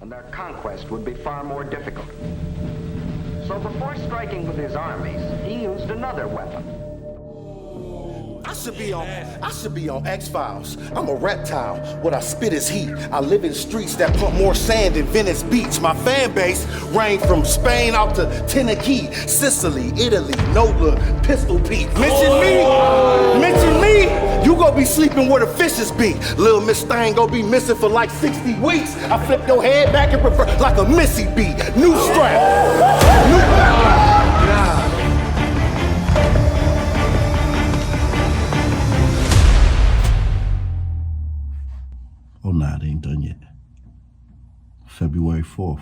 and their conquest would be far more difficult. So before striking with his armies, he used another weapon. I should be on X-Files. I'm a reptile. What I spit is heat. I live in streets that pump more sand than Venice Beach. My fan base range from Spain out to Tennessee, Sicily, Italy, Nola, Pistol Pete. Mention me, you gon' be sleeping where the fishes be. Little Miss Thing gon' be missing for like 60 weeks. I flip your head back and reverse like a Missy beat. New strap. Oh, nah, it ain't done yet. February 4th.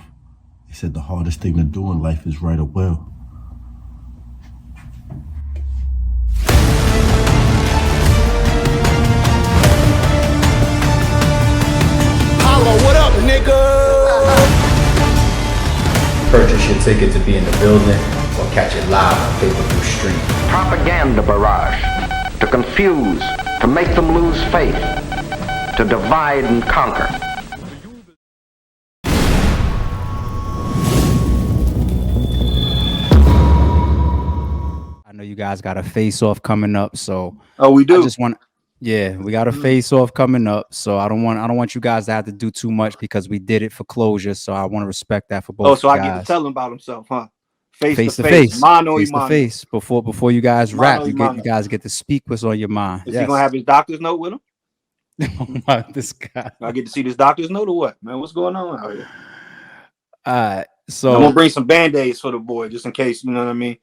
They said the hardest thing to do in life is write a will. Holla, what up, nigga? Purchase your ticket to be in the building or catch it live on pay-per-view stream. Propaganda barrage, to confuse, to make them lose faith, to divide and conquer. I know you guys got a face-off coming up, so we do. I just want, yeah, we got a face-off coming up, so I don't want you guys to have to do too much because we did it for closure. So I want to respect that for both. Oh, so I guys. get to tell him about himself, huh? Face to face, face, mano face to face. Before you guys rap, you guys get to speak what's on your mind. Is he gonna have his doctor's note with him? This guy. I get to see this doctor's note or what, man? What's going on out here? So I'm gonna bring some band-aids for the boy just in case. You know what I mean?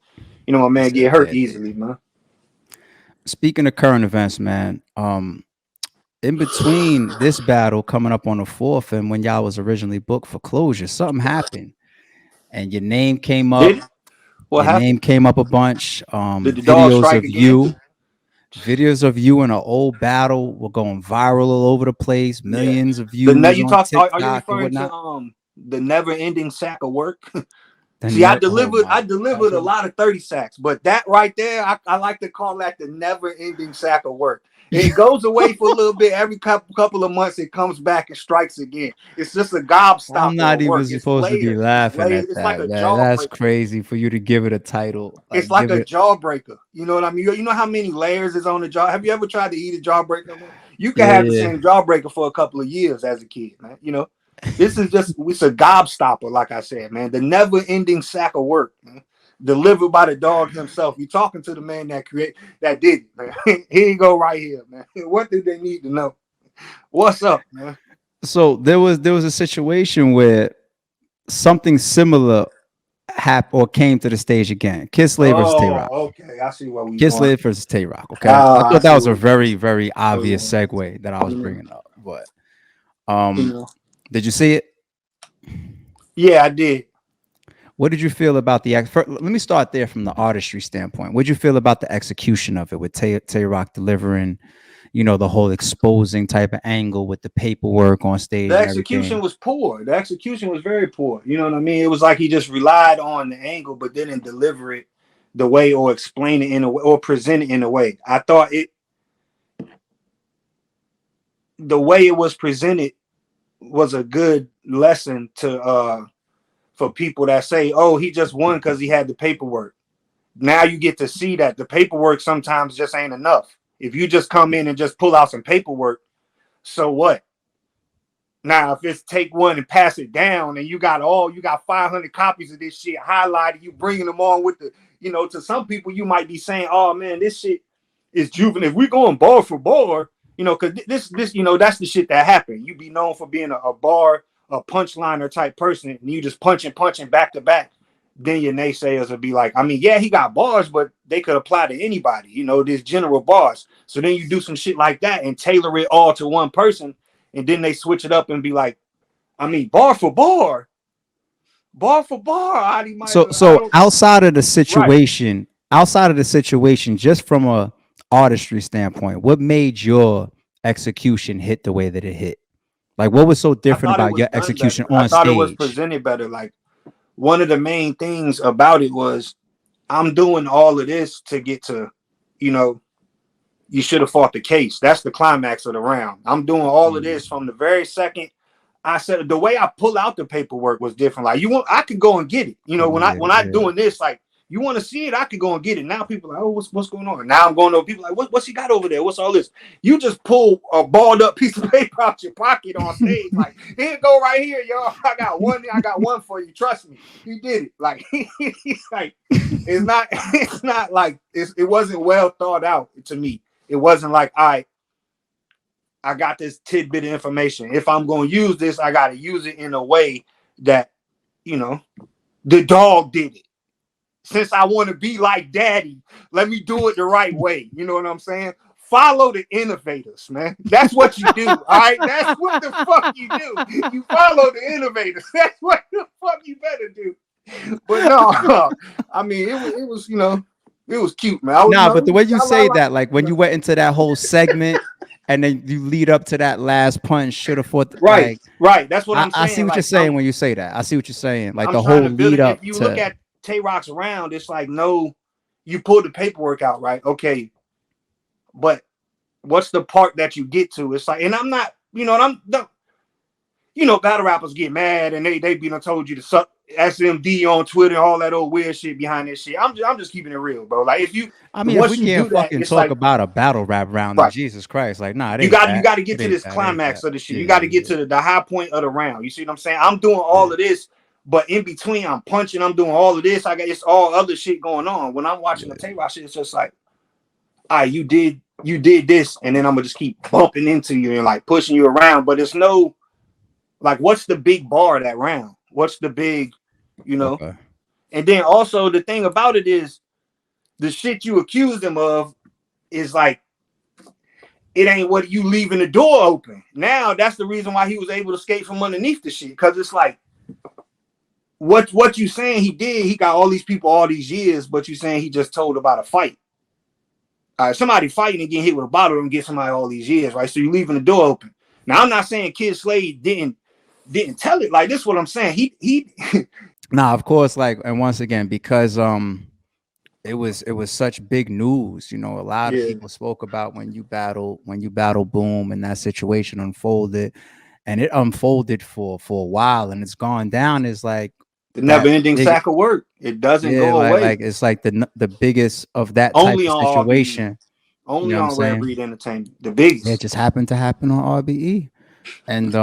You know my man get hurt easily, man. Speaking of current events, man, in between this battle coming up on the 4th and when y'all was originally booked for closure, something happened, and your name came up. Name came up a bunch. Videos of you in an old battle were going viral all over the place. Millions of views. Are you referring to the never-ending sack of work? See, I delivered a lot of 30 sacks, but that right there, I like to call that the never-ending sack of work. It goes away for a little bit. Every couple of months, it comes back and strikes again. It's just a gobstopper. I'm not even supposed to be laughing at that. Like that's crazy for you to give it a title. It's like a jawbreaker. You know what I mean? You know how many layers is on the jaw? Have you ever tried to eat a jawbreaker? You can have the same jawbreaker for a couple of years as a kid, man. You know, it's a gobstopper, like I said, man. The never-ending sack of work, man. Delivered by the dog himself. You're talking to the man that did it, man. Here you go, right here, man. What do they need to know? What's up, man? So there was a situation where something similar happened or came to the stage again. Kyd Slade versus Tay Roc. Okay, I see what we. Kyd Slade versus Tay Roc. Okay, I thought that was a very, very obvious segue that I was bringing up. But did you see it? Yeah, I did. What did you feel about let me start there from the artistry standpoint. What did you feel about the execution of it with Tay Roc delivering, you know, the whole exposing type of angle with the paperwork on stage? The execution was poor. The execution was very poor. You know what I mean? It was like he just relied on the angle, but didn't deliver it the way or explain it in a way or present it in a way. I thought the way it was presented was a good lesson to for people that say, oh, he just won because he had the paperwork. Now you get to see that the paperwork sometimes just ain't enough. If you just come in and just pull out some paperwork, so what? Now, if it's take one and pass it down and you got 500 copies of this shit highlighted, you bringing them on with the, you know, to some people, you might be saying, oh man, this shit is juvenile. If we're going bar for bar, you know, cause this, you know, that's the shit that happened. You be known for being a punchliner type person, and you just punching back to back. Then your naysayers will be like, I mean, yeah, he got bars, but they could apply to anybody, you know, this general bars. So then you do some shit like that and tailor it all to one person, and then they switch it up and be like, I mean, bar for bar. So outside of the situation, just from a artistry standpoint, what made your execution hit the way that it hit? Like, what was so different about your execution on stage? I thought it was presented better. Like, one of the main things about it was, I'm doing all of this to get to, you know, you should have fought the case. That's the climax of the round. I'm doing all of this from the very second I said the way I pull out the paperwork was different. Like I could go and get it. You know, when I'm doing this, like you want to see it, I could go and get it. Now people are like, oh, what's going on? And now I'm going over people like, what's he got over there? What's all this? You just pull a balled up piece of paper out your pocket on stage, like here go right here, y'all. I got one for you. Trust me, he did it. Like, like it's not like it wasn't well thought out to me. It wasn't like I got this tidbit of information. If I'm going to use this, I got to use it in a way that, you know, the dog did it. Since I want to be like daddy, let me do it the right way. You know what I'm saying? Follow the innovators, man. That's what you do. All right. That's what the fuck you do. You follow the innovators. That's what the fuck you better do. But no, I mean, it was, you know, it was cute, man. But the way you say that, like when you went into that whole segment and then you lead up to that last punch, should have fought. Right, right. That's what I'm saying. I see what you're saying when you say that. I see what you're saying. Like I'm the whole lead up. If you look at Tay Roc's round, it's like, no, you pull the paperwork out, right? Okay. But what's the part that you get to? It's like, and I'm not, you know, battle rappers get mad and they be done told you to suck SMD on Twitter and all that old weird shit behind this shit. I'm just keeping it real, bro. Like if we can't fucking talk about a battle rap round, right. Jesus Christ, like you got to get to this climax of the shit. You got to get to the high point of the round. You see what I'm saying? I'm doing all of this, but in between, I'm punching. I'm doing all of this. It's all other shit going on. When I'm watching the Tay Roc shit, it's just like, all right, you did this, and then I'm gonna just keep bumping into you and like pushing you around. But it's no, like, what's the big bar of that round? What's the big, you know? Okay. And then also the thing about it is the shit you accuse him of is like, it ain't what you leaving the door open. Now that's the reason why he was able to escape from underneath the shit. Cause it's like, what you saying he did, he got all these people all these years, but you saying he just told about a fight. All right, somebody fighting and getting hit with a bottle and get somebody all these years, right? So you're leaving the door open. Now I'm not saying Kyd Slade didn't tell it. Like this is what I'm saying. He Nah, of course, like, and once again, because it was such big news, you know, a lot of people spoke about when you battle Boom and that situation unfolded, and it unfolded for a while, and it's gone down as like the never-ending sack of work. It doesn't go away. Like it's like the biggest of that type of situation. Only on Red Reed Entertainment, the biggest. It just happened to happen on RBE, and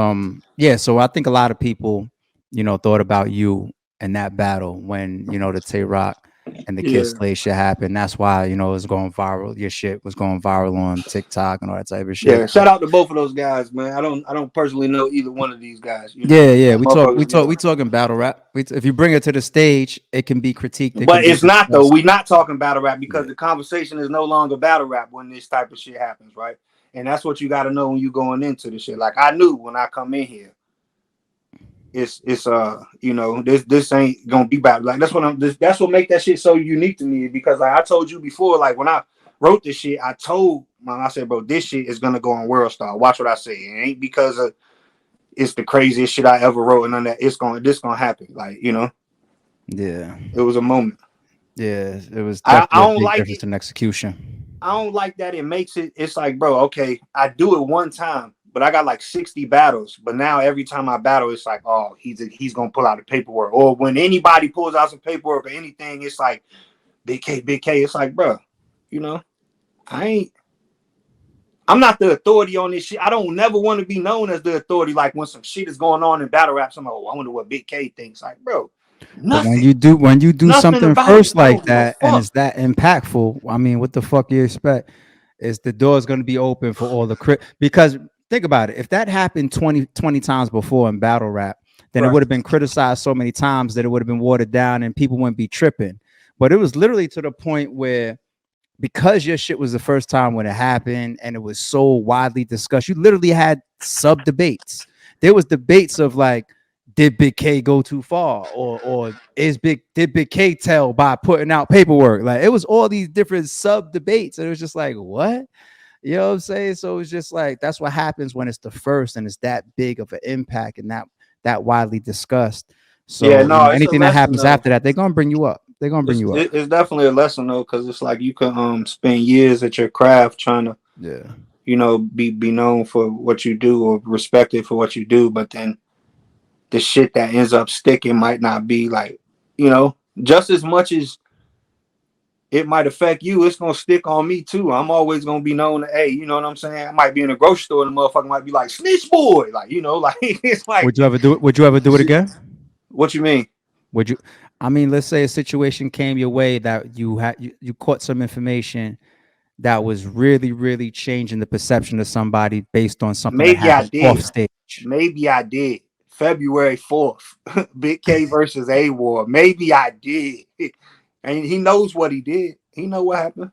so I think a lot of people, you know, thought about you in that battle when, you know, the Tay Roc and the Kyd Slade shit happened. That's why, you know, it was going viral. Your shit was going viral on TikTok and all that type of shit. Yeah, shout out to both of those guys, man. I don't personally know either one of these guys. You know? We talking battle rap. If you bring it to the stage, it can be critiqued. But it's not though. We're not talking battle rap because the conversation is no longer battle rap when this type of shit happens, right? And that's what you got to know when you going into the shit. Like I knew when I come in here, it's you know, this ain't gonna be bad. Like that's what make that shit so unique to me, because like I told you before, like when I wrote this shit, I said, bro, this shit is gonna go on World Star. Watch what I say. It ain't because of it's the craziest shit I ever wrote and none of that. This gonna happen. Like, you know. Yeah. It was a moment. Yeah, it was definitely I don't like it in execution. I don't like that it makes it's like, bro, okay, I do it one time. But I got like 60 battles. But now every time I battle, it's like, oh, he's gonna pull out the paperwork. Or when anybody pulls out some paperwork or anything, it's like Bigg K. It's like, bro, you know, I'm not the authority on this shit. I don't never want to be known as the authority. Like when some shit is going on in battle rap, I'm like, oh, I wonder what Bigg K thinks. Like, bro, nothing. When you do something first like that and it's that impactful, I mean, what the fuck you expect? Is the door is going to be open for all the because. Think about it. If that happened 20 times before in battle rap, then it would have been criticized so many times that it would have been watered down and people wouldn't be tripping. But it was literally to the point where, because your shit was the first time when it happened and it was so widely discussed, you literally had sub debates. There was debates of like, did Bigg K go too far, or did Bigg K tell by putting out paperwork? Like it was all these different sub debates, and it was just like, what? You know what I'm saying? So it's just like, that's what happens when it's the first and it's that big of an impact and that widely discussed. So yeah, no, anything that happens after that, they're gonna bring you up. They're gonna bring you up. It's definitely a lesson though, because it's like you can spend years at your craft trying to you know, be known for what you do or respected for what you do, but then the shit that ends up sticking might not be like, you know, just as much as it might affect you, it's gonna stick on me too. I'm always gonna be known to, hey, you know what I'm saying? I might be in a grocery store and the motherfucker might be like, snitch boy, like, you know, like it's like, Would you ever do it? Would you ever do it again? what you mean? Would you? I mean, let's say a situation came your way that you caught some information that was really, really changing the perception of somebody based on something that Maybe I happened off did. stage. Maybe I did. February 4th, Bigg K versus A War. Maybe I did. And he knows what he did. He know what happened.